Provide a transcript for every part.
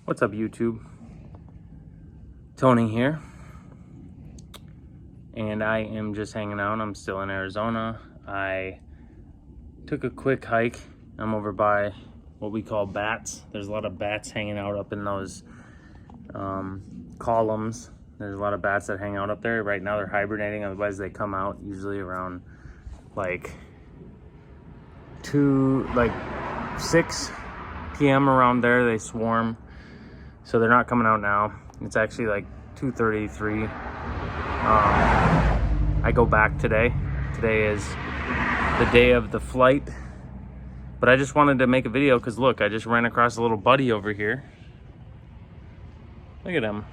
What's up, YouTube? Tony here, and I am just hanging out. I'm still in Arizona. I took a quick hike. I'm over by what we call bats. There's a lot of bats hanging out up in those columns. There's a lot of bats that hang out up there. Right now they're hibernating, otherwise they come out usually around like 6 p.m. around there. They swarm. So they're not coming out now. It's actually like 2:33. I go back today. Today is the day of the flight. But I just wanted to make a video because look, I just ran across a little buddy over here. Look at him.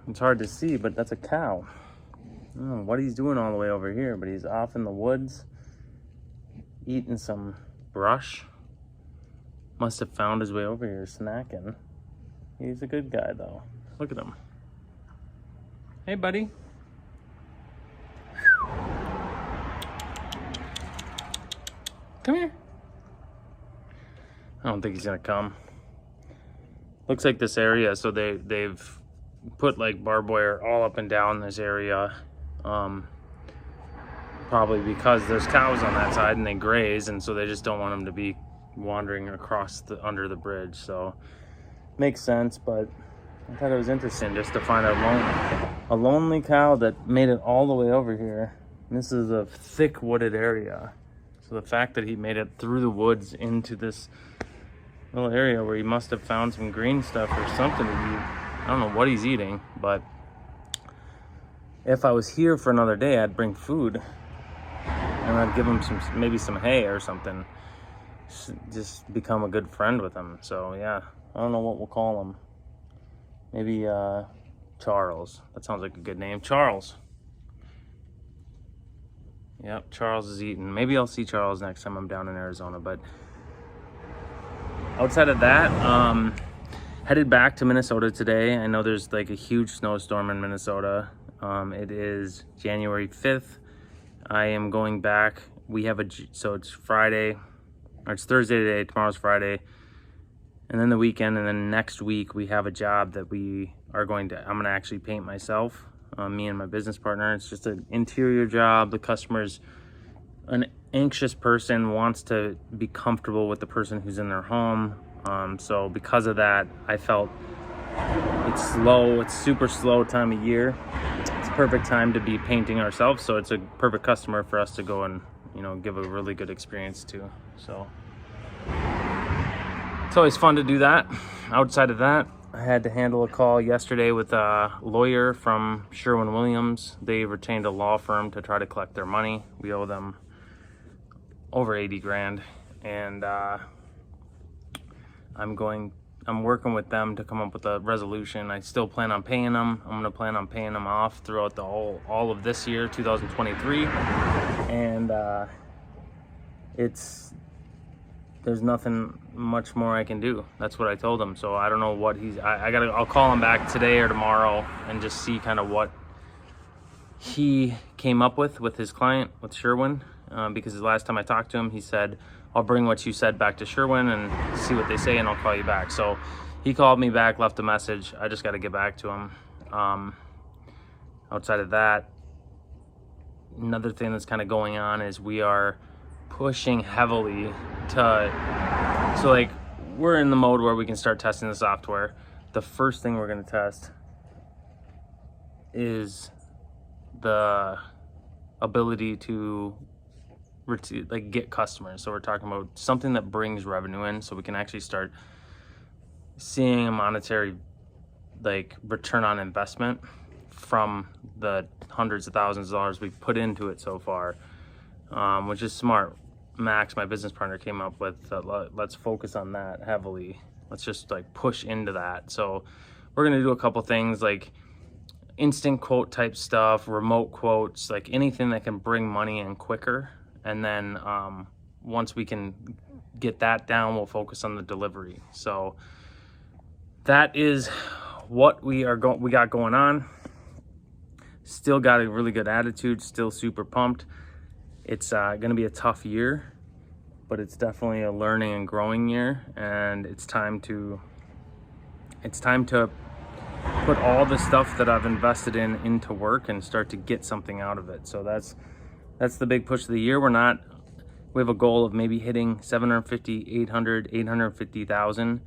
It's hard to see, but that's a cow. I don't know what he's doing all the way over here, but he's off in the woods eating some brush. Must have found his way over here snacking. He's a good guy though. Look at him. Hey buddy. Come here. I don't think he's gonna come. Looks like this area, so they've put like barbed wire all up and down this area. Probably because there's cows on that side and they graze, and so they just don't want them to be wandering across under the bridge. So makes sense, but I thought it was interesting just to find a lonely cow that made it all the way over here. And this is a thick wooded area, so the fact that he made it through the woods into this little area where he must have found some green stuff or something to eat. I don't know what he's eating, but if I was here for another day, I'd bring food and I'd give him maybe some hay or something. Just become a good friend with him. So yeah, I don't know what we'll call him. Maybe Charles. That sounds like a good name. Charles. Yep, Charles is eating. Maybe I'll see Charles next time I'm down in Arizona. But outside of that, headed back to Minnesota today. I know there's like a huge snowstorm in Minnesota. It is January 5th. I am going back. So it's Friday, or it's Thursday today, tomorrow's Friday. And then the weekend, and then next week we have a job that I'm gonna actually paint myself, me and my business partner. It's just an interior job. The customer's an anxious person, wants to be comfortable with the person who's in their home. So because of that, I felt it's slow. It's super slow time of year. It's perfect time to be painting ourselves. So it's a perfect customer for us to go and, give a really good experience to. So it's always fun to do that. Outside of that, I had to handle a call yesterday with a lawyer from Sherwin-Williams. They retained a law firm to try to collect their money. We owe them over 80 grand. And I'm working with them to come up with a resolution. I still plan on paying them. I'm gonna plan on paying them off throughout all of this year, 2023. And there's nothing much more I can do. That's what I told him. So I don't know what I'll call him back today or tomorrow and just see kind of what he came up with his client, with Sherwin. Because the last time I talked to him, he said, I'll bring what you said back to Sherwin and see what they say, and I'll call you back. So he called me back, left a message. I just got to get back to him. Outside of that, another thing that's kind of going on is we are pushing heavily so like we're in the mode where we can start testing the software. The first thing we're going to test is the ability to get customers. So we're talking about something that brings revenue in, so we can actually start seeing a monetary return on investment from the hundreds of thousands of dollars we've put into it so far, which is smart. Max, my business partner, came up with let's focus on that heavily. Let's just push into that. So we're gonna do a couple things like instant quote type stuff, remote quotes, anything that can bring money in quicker. And then once we can get that down, we'll focus on the delivery. So that is what we got going on. Still got a really good attitude, still super pumped. It's going to be a tough year. but it's definitely a learning and growing year, and it's time to put all the stuff that I've invested in into work and start to get something out of it. So that's the big push of the year. We have a goal of maybe hitting 750, 800, 850,000,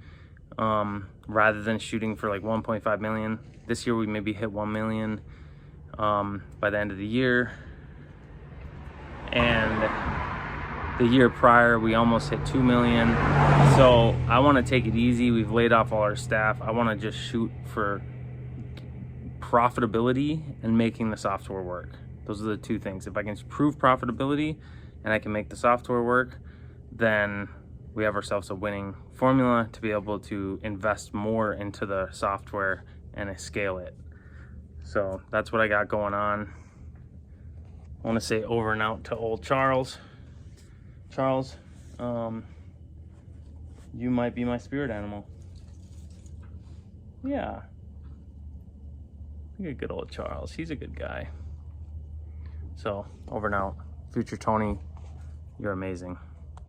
rather than shooting for like 1.5 million. This year we maybe hit 1 million by the end of the year. And the year prior, we almost hit 2 million. So I want to take it easy. We've laid off all our staff. I want to just shoot for profitability and making the software work. Those are the two things. If I can prove profitability and I can make the software work, then we have ourselves a winning formula to be able to invest more into the software and scale it. So that's what I got going on. I want to say over and out to old Charles. Charles, you might be my spirit animal. Yeah. Look at good old Charles. He's a good guy. So, over and out. Future Tony, you're amazing.